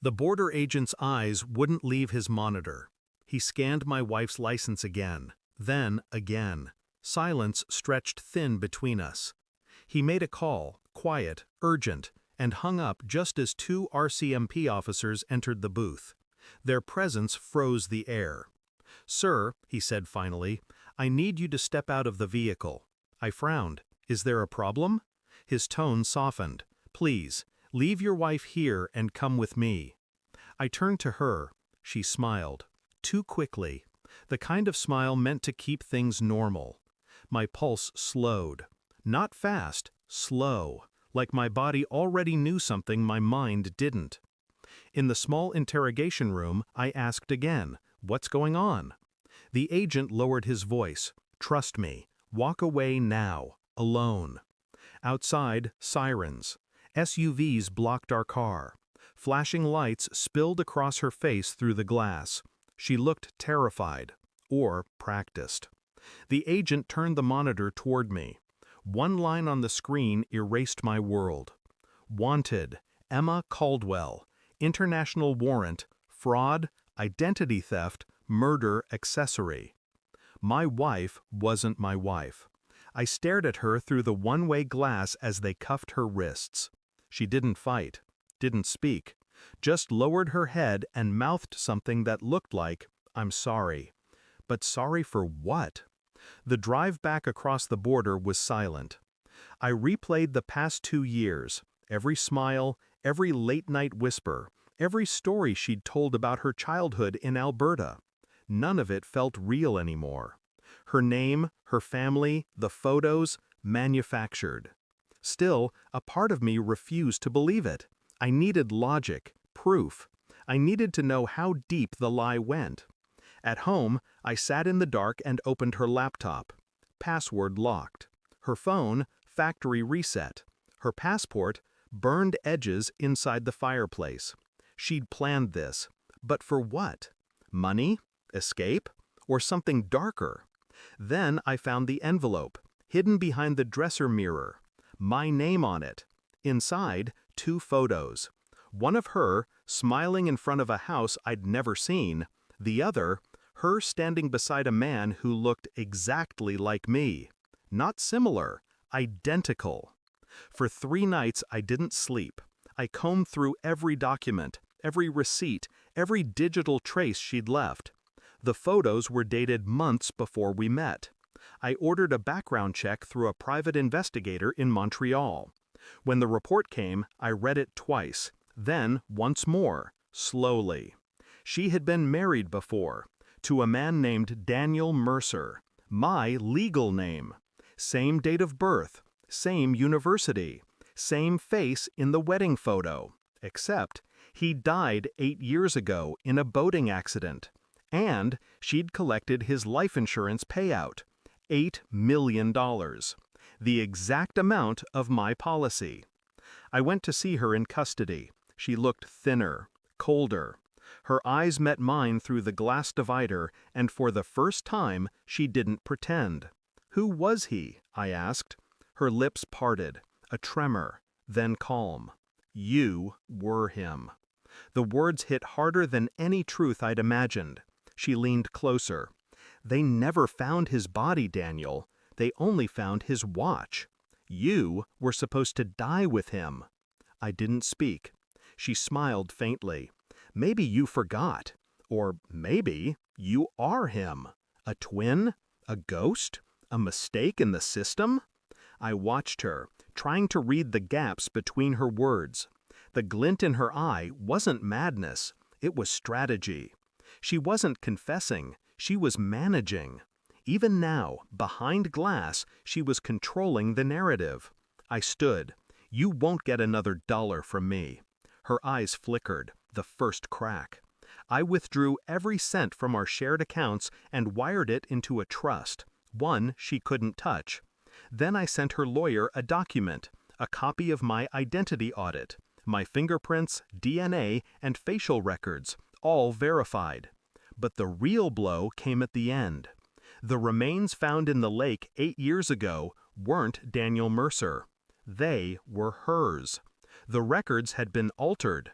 The border agent's eyes wouldn't leave his monitor. He scanned my wife's license again, then again. Silence stretched thin between us. He made a call, quiet, urgent, and hung up just as two RCMP officers entered the booth. Their presence froze the air. "Sir," he said finally, "I need you to step out of the vehicle." I frowned. "Is there a problem?" His tone softened. "Please, leave your wife here and come with me." I turned to her. She smiled. Too quickly. The kind of smile meant to keep things normal. My pulse slowed. Not fast, slow, like my body already knew something my mind didn't. In the small interrogation room, I asked again, "What's going on?" The agent lowered his voice. "Trust me. Walk away now. Alone." Outside, sirens. SUVs blocked our car. Flashing lights spilled across her face through the glass. She looked terrified. Or practiced. The agent turned the monitor toward me. One line on the screen erased my world. "Wanted, Emma Caldwell. International warrant, fraud, identity theft, murder accessory." My wife wasn't my wife. I stared at her through the one-way glass as they cuffed her wrists. She didn't fight, didn't speak, just lowered her head and mouthed something that looked like, "I'm sorry." But sorry for what? The drive back across the border was silent. I replayed the past 2 years, every smile, every late-night whisper, every story she'd told about her childhood in Alberta. None of it felt real anymore. Her name, her family, the photos, manufactured. Still, a part of me refused to believe it. I needed logic, proof. I needed to know how deep the lie went. At home, I sat in the dark and opened her laptop. Password locked. Her phone, factory reset. Her passport, burned edges inside the fireplace. She'd planned this. But for what? Money? Escape? Or something darker? Then I found the envelope, hidden behind the dresser mirror. My name on it. Inside, 2 photos. One of her, smiling in front of a house I'd never seen. The other, her standing beside a man who looked exactly like me. Not similar, identical. For 3 nights I didn't sleep. I combed through every document, every receipt, every digital trace she'd left. The photos were dated months before we met. I ordered a background check through a private investigator in Montreal. When the report came, I read it twice, then once more, slowly. She had been married before, to a man named Daniel Mercer, my legal name. Same date of birth, same university, same face in the wedding photo, except he died 8 years ago in a boating accident. And she'd collected his life insurance payout, $8 million, the exact amount of my policy. I went to see her in custody. She looked thinner, colder. Her eyes met mine through the glass divider, and for the first time, she didn't pretend. "Who was he?" I asked. Her lips parted, a tremor, then calm. "You were him." The words hit harder than any truth I'd imagined. She leaned closer. "They never found his body, Daniel. They only found his watch. You were supposed to die with him." I didn't speak. She smiled faintly. "Maybe you forgot. Or maybe you are him. A twin? A ghost? A mistake in the system?" I watched her, trying to read the gaps between her words. The glint in her eye wasn't madness. It was strategy. She wasn't confessing. She was managing. Even now, behind glass, she was controlling the narrative. I stood. "You won't get another dollar from me." Her eyes flickered, the first crack. I withdrew every cent from our shared accounts and wired it into a trust, one she couldn't touch. Then I sent her lawyer a document, a copy of my identity audit, my fingerprints, DNA, and facial records, all verified. But the real blow came at the end. The remains found in the lake 8 years ago weren't Daniel Mercer. They were hers. The records had been altered.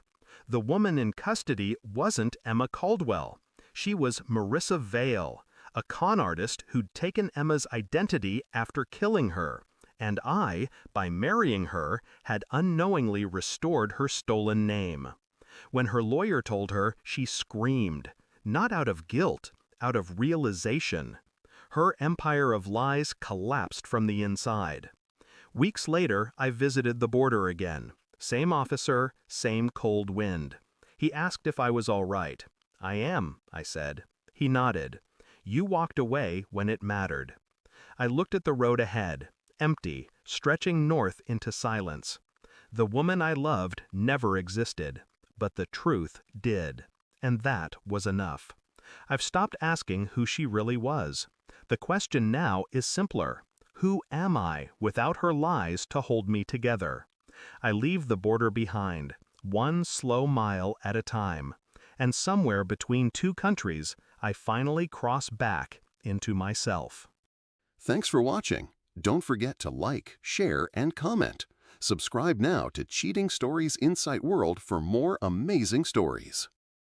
The woman in custody wasn't Emma Caldwell. She was Marissa Vale, a con artist who'd taken Emma's identity after killing her, and I, by marrying her, had unknowingly restored her stolen name. When her lawyer told her, she screamed, not out of guilt, out of realization. Her empire of lies collapsed from the inside. Weeks later, I visited the border again. Same officer, same cold wind. He asked if I was all right. "I am," I said. He nodded. "You walked away when it mattered." I looked at the road ahead, empty, stretching north into silence. The woman I loved never existed, but the truth did, and that was enough. I've stopped asking who she really was. The question now is simpler. Who am I without her lies to hold me together? I leave the border behind, one slow mile at a time, and somewhere between two countries, I finally cross back into myself. Thanks for watching. Don't forget to like, share, and comment. Subscribe now to Cheating Stories Insight World for more amazing stories.